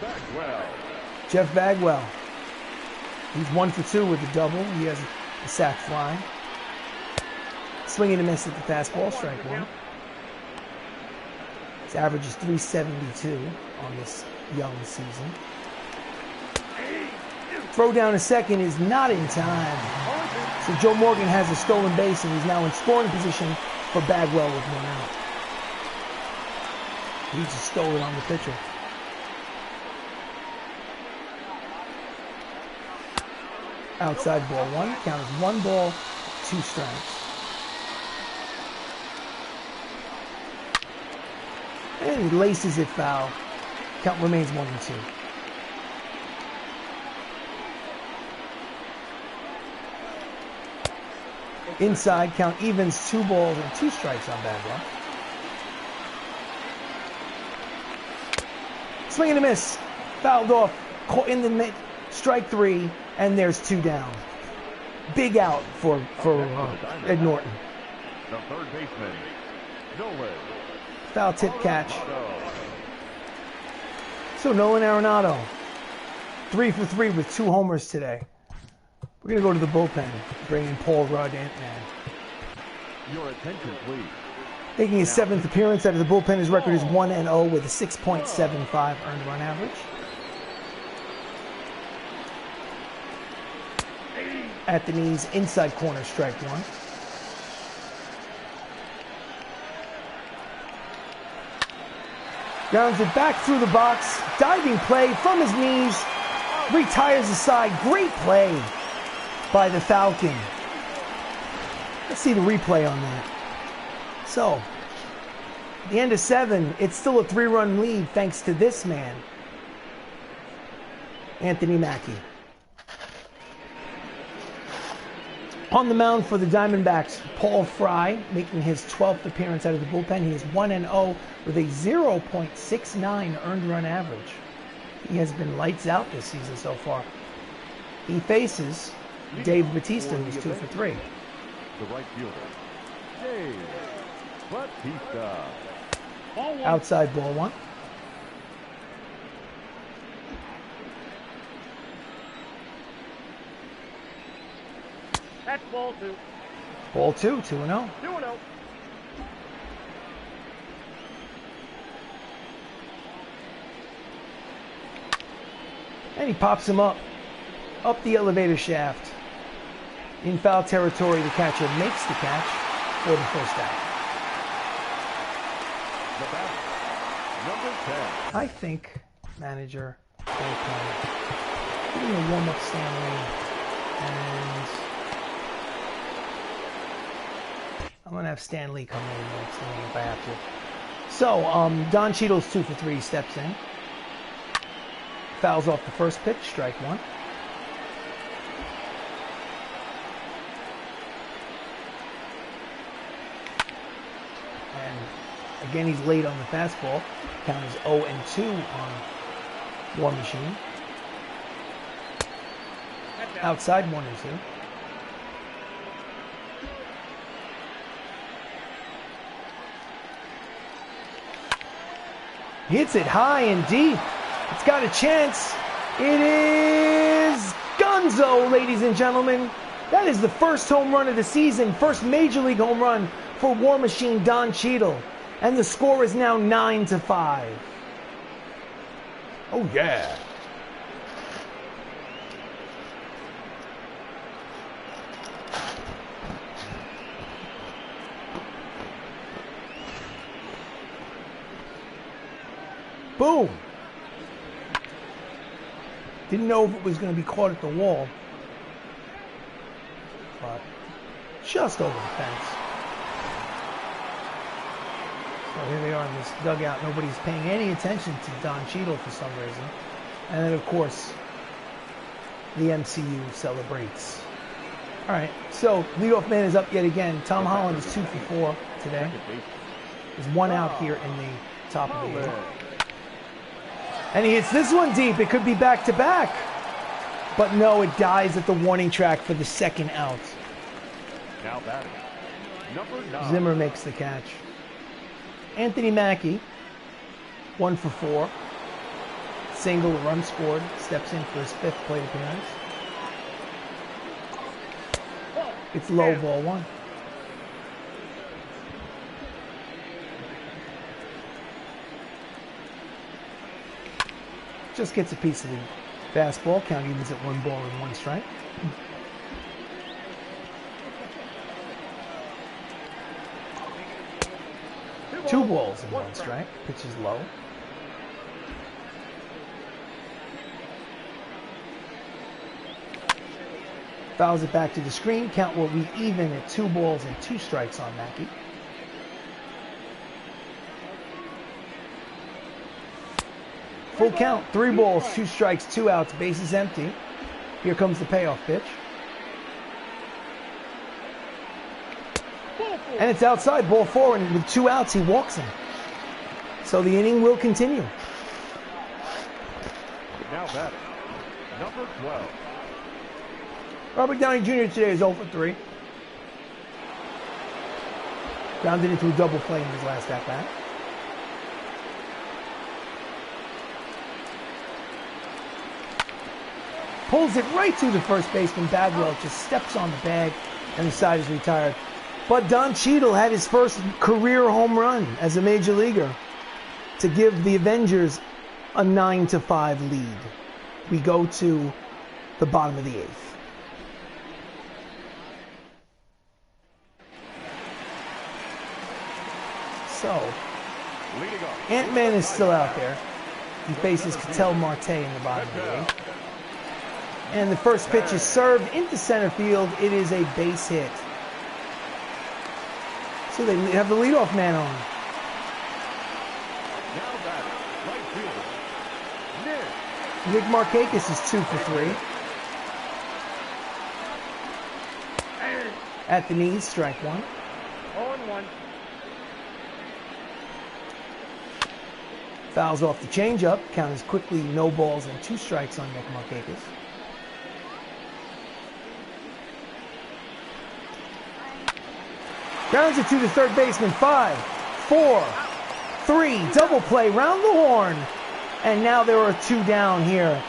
Bagwell. Jeff Bagwell. He's 1 for 2 with a double. He has a sac fly. Swing and a miss at the fastball. Strike 1. His average is 372 on this young season. Throw down a second is not in time. So Joe Morgan has a stolen base and he's now in scoring position for Bagwell with 1 out. He just stole it on the pitcher. Outside ball 1. Count as 1 ball, 2 strikes. And he laces it foul. Count remains 1-2. Inside, count evens 2 balls and 2 strikes on Bagwell. Swing and a miss. Fouled off. Caught in the mid. Strike 3, and there's 2 down. Big out for Ed Norton. The third baseman, Nolan. Foul tip catch. So Nolan Arenado, 3 for 3 with 2 homers today. We're going to go to the bullpen, bring in Paul Rudd, Ant-Man. Your attention, please. Making his 7th appearance out of the bullpen, his record is 1-0 with a 6.75 earned run average. At the knees, inside corner, strike 1. Grounds it back through the box. Diving play from his knees. Retires aside. Great play by the Falcon. Let's see the replay on that. So, at the end of 7, it's still a 3-run lead thanks to this man, Anthony Mackie. On the mound for the Diamondbacks, Paul Fry, making his 12th appearance out of the bullpen. He is 1-0 with a 0.69 earned run average. He has been lights out this season so far. He faces Dave Batista, who's 2 for 3. The right fielder, Dave Batista. Outside ball 1. That's ball 2. Ball 2, 2-0. 2-0. And he pops him up the elevator shaft. In foul territory, the catcher makes the catch for the first out. The batter, number 10. I think manager bullpen. Give him a warm-up Stanley, and I'm gonna have Stanley come in the next inning if I have to. So Don Cheadle's 2 for 3, steps in. Fouls off the first pitch, strike 1. And again, he's late on the fastball. Count is 0-2 on War Machine. Outside 1-2. Hits it high and deep. It's got a chance. It is Gonzo, ladies and gentlemen. That is the first home run of the season, first major league home run for War Machine Don Cheadle. And the score is now 9-5. Oh yeah. Boom. Didn't know if it was going to be caught at the wall, but just over the fence. So here they are in this dugout. Nobody's paying any attention to Don Cheadle for some reason. And then, of course, the MCU celebrates. All right, so leadoff man is up yet again. Tom Holland is 2 for 4 today. There's 1 out here in the top of the 8th. And he hits this one deep. It could be back-to-back. But no, it dies at the warning track for the 2nd out. Now batting, number 9. Zimmer makes the catch. Anthony Mackie, 1 for 4. Single, run scored. Steps in for his 5th plate appearance. It's low, ball 1. Just gets a piece of the fastball. Count evens at 1 ball and 1 strike. Two balls and 1 strike. Pitch is low. Fouls it back to the screen. Count will be even at 2 balls and 2 strikes on Mackie. Full count, 3 balls, 2 strikes, 2 outs, bases empty. Here comes the payoff pitch. And it's outside, ball 4, and with 2 outs, he walks him. So the inning will continue. Now batting, number 12. Robert Downey Jr. today is 0 for 3. Grounded into a double play in his last at-bat. Pulls it right to the first baseman. Bagwell just steps on the bag, and the side is retired. But Don Cheadle had his first career home run as a major leaguer to give the Avengers a 9-5 lead. We go to the bottom of the 8th. So, Leading off. Ant-Man is still out there. He faces Ketel Marte in the bottom of the 8th. And the first pitch is served into center field. It is a base hit. So they have the leadoff man on. Now batting, right fielder. Nick Markakis is 2 for 3. At the knees, strike 1. 0-1. Fouls off the changeup. Count is quickly no balls and 2 strikes on Nick Markakis. Grounds it to the third baseman. 5, 4, 3. Double play round the horn. And now there are 2 down here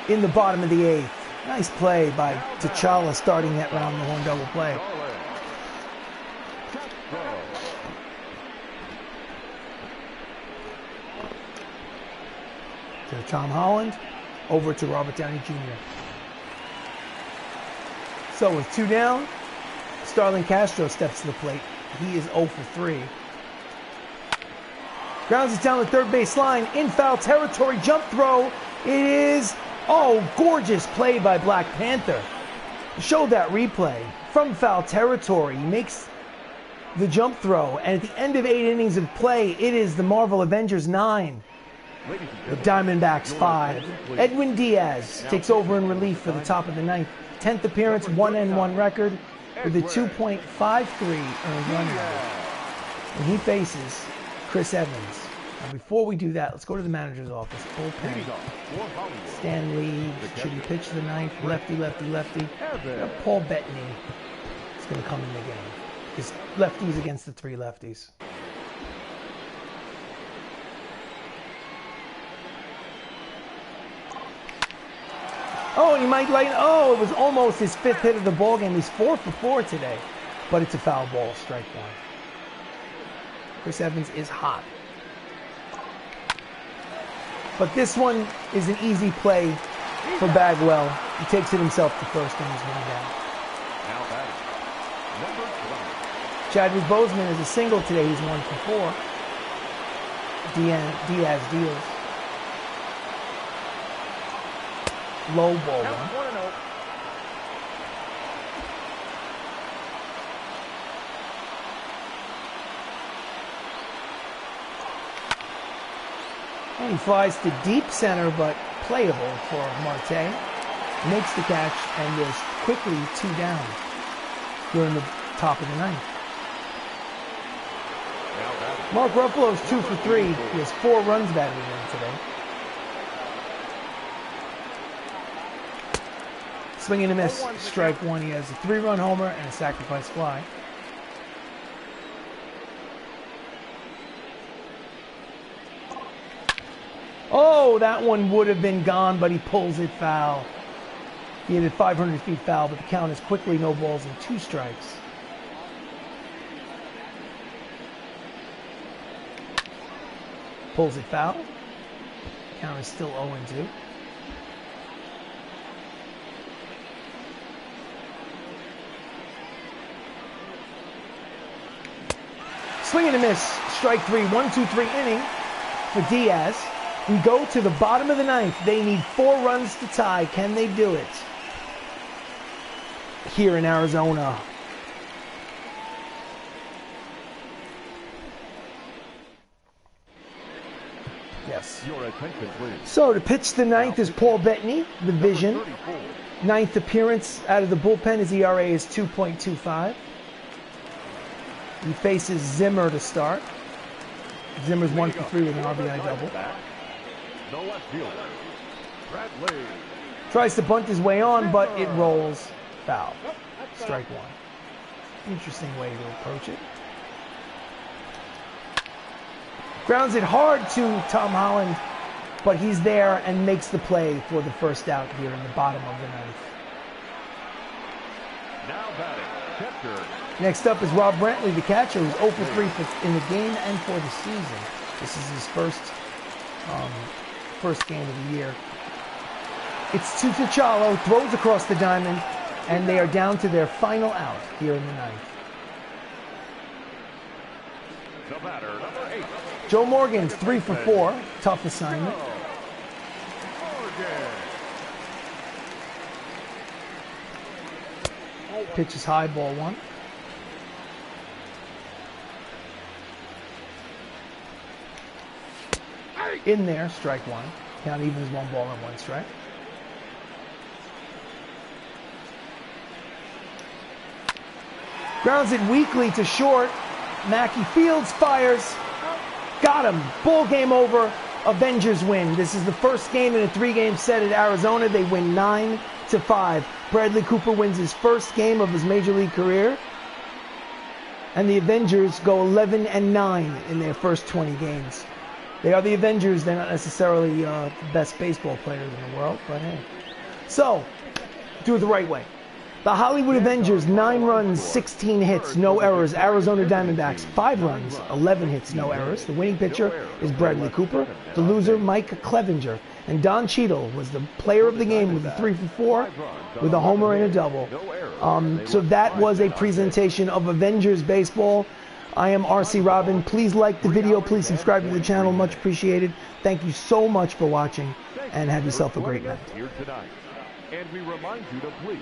in the bottom of the 8th. Nice play by T'Challa starting that round the horn double play. To Tom Holland, over to Robert Downey Jr. So with 2 down, Starlin Castro steps to the plate. He is 0 for 3. Grounds it down the third base line, in foul territory, jump throw. It is, oh, gorgeous play by Black Panther. Show that replay. From foul territory, he makes the jump throw, and at the end of 8 innings of play, it is the Marvel Avengers 9. The Diamondbacks 5. Edwin Diaz takes over in relief for the top of the 9th. 10th appearance, 1-1 record with a 2.53 earned run rate. And he faces Chris Evans. Now before we do that, let's go to the manager's office. Bullpen. Stan Lee. Should he pitch the 9th? Lefty, lefty, lefty. Paul Bettany is going to come in the game. Because lefties against the 3 lefties. Oh, and he might light. Oh, it was almost his 5th hit of the ball game. He's 4 for 4 today, but it's a foul ball, strike 1. Chris Evans is hot, but this one is an easy play for Bagwell. He takes it himself to first and he's 1 down. Now batting, number 20. Chadwick Boseman is a single today. He's 1 for 4. Diaz deals. Low ball Count one. 1-0. And he flies to deep center, but playable for Marte. Makes the catch, and there's quickly 2 down here in the top of the 9th. Now batting, Mark Ruffalo's 2 for 3. He has 4 runs batted in today. Swing and a miss, strike 1. He has a 3-run homer and a sacrifice fly. Oh, that one would have been gone, but he pulls it foul. He hit it 500 feet foul, but the count is quickly no balls and 2 strikes. Pulls it foul. Count is still 0-2. Swing and a miss, strike 3, 1-2-3 inning for Diaz. We go to the bottom of the 9th. They need 4 runs to tie. Can they do it? Here in Arizona. Yes. your attention, please. So to pitch the 9th is Paul Bettany, the Vision. Number 34. 9th appearance out of the bullpen. His ERA is 2.25. He faces Zimmer to start. Zimmer's 1 for 3 with an RBI double. The left fielder, Bradley. Tries to bunt his way on, but it rolls foul. Strike 1. Interesting way to approach it. Grounds it hard to Tom Holland, but he's there and makes the play for the first out here in the bottom of the 9th. Now batting, catcher. Next up is Rob Brantley, the catcher, who's 0 for 3 in the game and for the season. This is his first game of the year. It's to T'Challa, throws across the diamond, and they are down to their final out here in the 9th. The batter, number 8. Joe Morgan's 3 for 4. Tough assignment. Pitch is high, ball 1. In there, strike 1. Count even as 1 ball and 1 strike. Grounds it weakly to short. Mackey Fields fires. Got him. Ball game over. Avengers win. This is the first game in a 3-game set at Arizona. They win 9-5. Bradley Cooper wins his first game of his major league career. And the Avengers go 11-9 in their first 20 games. They are the Avengers. They're not necessarily the best baseball players in the world, but hey. So, do it the right way. The Hollywood Avengers, 9 runs, 16 hits, no errors. Arizona Diamondbacks, 5 runs, 11 hits, no errors. The winning pitcher is Bradley Cooper. The loser, Mike Clevenger. And Don Cheadle was the player of the game with a 3 for 4, with a homer and a double. So that was a presentation of Avengers Baseball. I am RC Robbin. Please like the video. Please subscribe to the channel. Much appreciated. Thank you so much for watching, and have yourself a great night. And we remind you to please